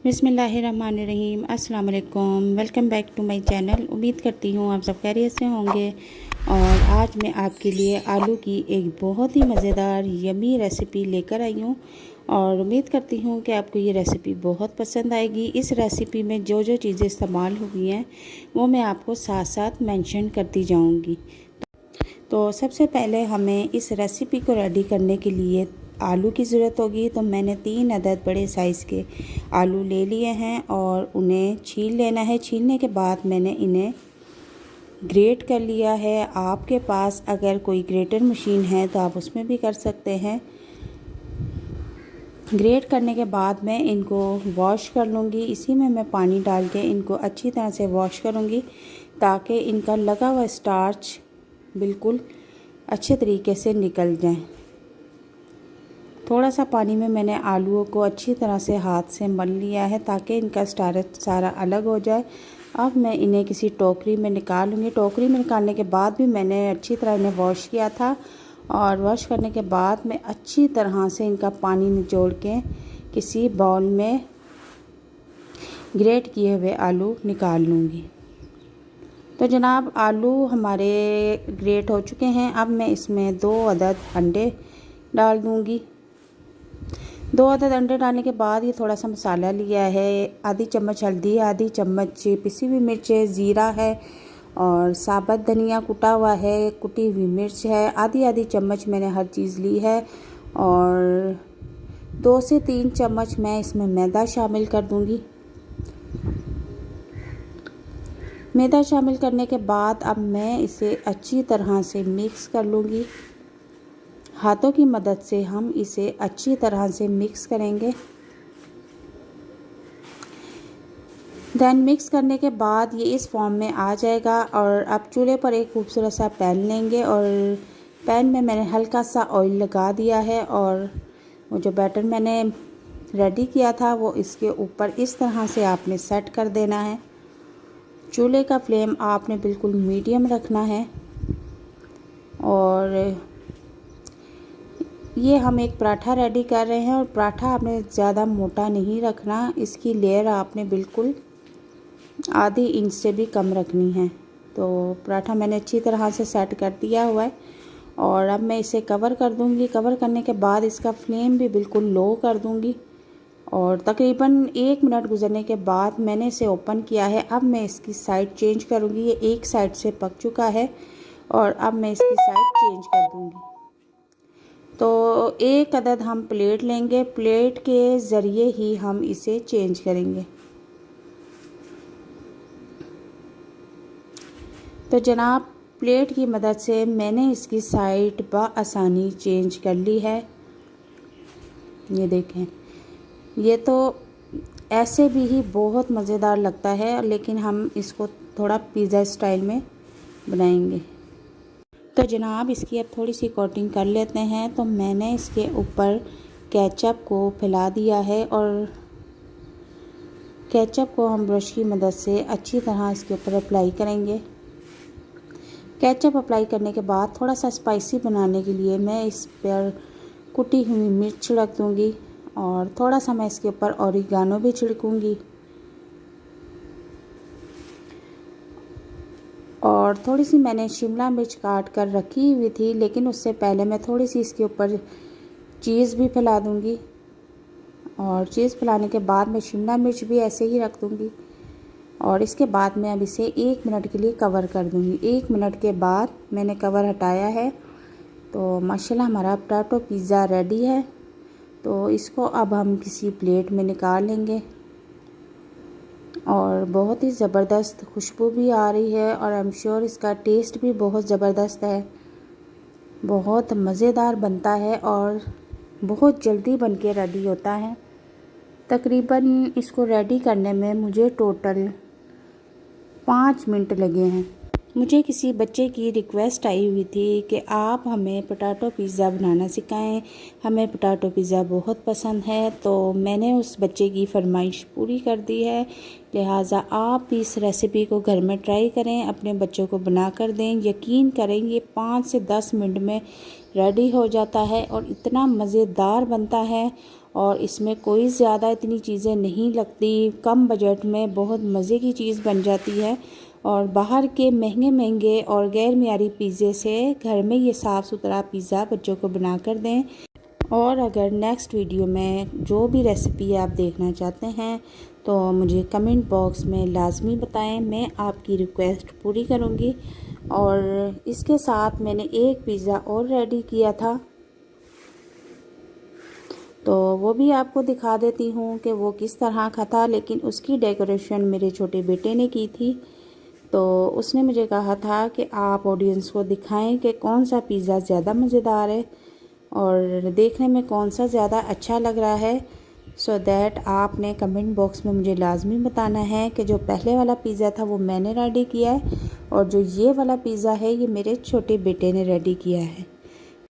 बिस्मिल्लाहिर्रहमानिर्रहीम। अस्सलाम वालेकुम। Welcome back to my channel. उम्मीद करती हूँ आप सब खैरियत से होंगे। और आज मैं आपके लिए आलू की एक बहुत ही मज़ेदार यमी रेसिपी लेकर आई हूँ और उम्मीद करती हूँ कि आपको ये रेसिपी बहुत पसंद आएगी। इस रेसिपी में जो जो चीज़ें इस्तेमाल हुई हैं वो मैं आपको साथ साथ मेंशन करती जाऊँगी। तो सबसे पहले हमें इस रेसिपी को रेडी करने के लिए आलू की ज़रूरत होगी। तो मैंने 3 अदद बड़े साइज़ के आलू ले लिए हैं और उन्हें छील लेना है। छीलने के बाद मैंने इन्हें ग्रेट कर लिया है। आपके पास अगर कोई ग्रेटर मशीन है तो आप उसमें भी कर सकते हैं। ग्रेट करने के बाद मैं इनको वॉश कर लूँगी। इसी में मैं पानी डाल के इनको अच्छी तरह से वॉश करूँगी ताकि इनका लगा हुआ स्टार्च बिल्कुल अच्छे तरीके से निकल जाए। थोड़ा सा पानी में मैंने आलूओं को अच्छी तरह से हाथ से मल लिया है ताकि इनका स्टार्च सारा अलग हो जाए। अब मैं इन्हें किसी टोकरी में निकाल लूँगी। टोकरी में निकालने के बाद भी मैंने अच्छी तरह इन्हें वॉश किया था और वॉश करने के बाद मैं अच्छी तरह से इनका पानी निचोड़ के किसी बाउल में ग्रेट किए हुए आलू निकाल लूँगी। तो जनाब आलू हमारे ग्रेट हो चुके हैं। अब मैं इसमें 2 अदद अंडे डाल दूँगी। 2 अदद अंडे डालने के बाद ये थोड़ा सा मसाला लिया है। आधी चम्मच हल्दी, आधी चम्मच पिसी हुई मिर्च, ज़ीरा है और साबुत धनिया कुटा हुआ है, कुटी हुई मिर्च है। आधी आधी चम्मच मैंने हर चीज़ ली है और 2 से 3 चम्मच मैं इसमें मैदा शामिल कर दूँगी। मैदा शामिल करने के बाद अब मैं इसे अच्छी तरह से मिक्स कर लूँगी। हाथों की मदद से हम इसे अच्छी तरह से मिक्स करेंगे। देन मिक्स करने के बाद ये इस फॉर्म में आ जाएगा और अब चूल्हे पर एक खूबसूरत सा पैन लेंगे और पैन में मैंने हल्का सा ऑयल लगा दिया है और वो जो बैटर मैंने रेडी किया था वो इसके ऊपर इस तरह से आपने सेट कर देना है। चूल्हे का फ्लेम आपने बिल्कुल मीडियम रखना है और ये हम एक पराठा रेडी कर रहे हैं और पराठा आपने ज़्यादा मोटा नहीं रखना। इसकी लेयर आपने बिल्कुल आधी इंच से भी कम रखनी है। तो पराठा मैंने अच्छी तरह से सेट कर दिया हुआ है और अब मैं इसे कवर कर दूंगी। कवर करने के बाद इसका फ्लेम भी बिल्कुल लो कर दूंगी और तकरीबन 1 मिनट गुजरने के बाद मैंने इसे ओपन किया है। अब मैं इसकी साइड चेंज करूंगी। ये एक साइड से पक चुका है और अब मैं इसकी साइड चेंज कर दूंगी। तो एक अदद हम प्लेट लेंगे, प्लेट के ज़रिए ही हम इसे चेंज करेंगे। तो जनाब प्लेट की मदद से मैंने इसकी साइड बआसानी चेंज कर ली है। ये देखें, ये तो ऐसे भी ही बहुत मज़ेदार लगता है लेकिन हम इसको थोड़ा पिज़्ज़ा स्टाइल में बनाएंगे। तो जनाब इसकी अब थोड़ी सी कोटिंग कर लेते हैं। तो मैंने इसके ऊपर केचप को फैला दिया है और केचप को हम ब्रश की मदद से अच्छी तरह इसके ऊपर अप्लाई करेंगे। केचप अप्लाई करने के बाद थोड़ा सा स्पाइसी बनाने के लिए मैं इस पर कुटी हुई मिर्च छिड़क दूँगी और थोड़ा सा मैं इसके ऊपर ऑरिगानो भी छिड़कूँगी और थोड़ी सी मैंने शिमला मिर्च काट कर रखी हुई थी लेकिन उससे पहले मैं थोड़ी सी इसके ऊपर चीज़ भी फैला दूँगी और चीज़ फैलाने के बाद मैं शिमला मिर्च भी ऐसे ही रख दूँगी और इसके बाद मैं अब इसे 1 मिनट के लिए कवर कर दूँगी। 1 मिनट के बाद मैंने कवर हटाया है। तो माशाल्लाह हमारा पोटैटो पिज़्ज़ा रेडी है। तो इसको अब हम किसी प्लेट में निकाल लेंगे और बहुत ही ज़बरदस्त खुशबू भी आ रही है और आई एम श्योर इसका टेस्ट भी बहुत ज़बरदस्त है। बहुत मज़ेदार बनता है और बहुत जल्दी बन के रेडी होता है। तकरीबन इसको रेडी करने में मुझे टोटल 5 मिनट लगे हैं। मुझे किसी बच्चे की रिक्वेस्ट आई हुई थी कि आप हमें पोटैटो पिज़्ज़ा बनाना सिखाएं, हमें पोटैटो पिज़्ज़ा बहुत पसंद है। तो मैंने उस बच्चे की फरमाइश पूरी कर दी है। लिहाजा आप भी इस रेसिपी को घर में ट्राई करें, अपने बच्चों को बना कर दें। यकीन करें ये 5 से 10 मिनट में रेडी हो जाता है और इतना मज़ेदार बनता है और इसमें कोई ज़्यादा इतनी चीज़ें नहीं लगती, कम बजट में बहुत मज़े की चीज़ बन जाती है। और बाहर के महंगे महंगे और गैर मियारी पिज़्ज़े से घर में ये साफ़ सुथरा पिज़्ज़ा बच्चों को बना कर दें। और अगर नेक्स्ट वीडियो में जो भी रेसिपी आप देखना चाहते हैं तो मुझे कमेंट बॉक्स में लाजमी बताएं, मैं आपकी रिक्वेस्ट पूरी करूंगी। और इसके साथ मैंने एक पिज़्ज़ा और रेडी किया था, तो वो भी आपको दिखा देती हूँ कि वो किस तरह का था। लेकिन उसकी डेकोरेशन मेरे छोटे बेटे ने की थी, तो उसने मुझे कहा था कि आप ऑडियंस को दिखाएं कि कौन सा पिज़्ज़ा ज़्यादा मज़ेदार है और देखने में कौन सा ज़्यादा अच्छा लग रहा है। सो दैट आपने कमेंट बॉक्स में मुझे लाजमी बताना है कि जो पहले वाला पिज़्ज़ा था वो मैंने रेडी किया है और जो ये वाला पिज़्ज़ा है ये मेरे छोटे बेटे ने रेडी किया है।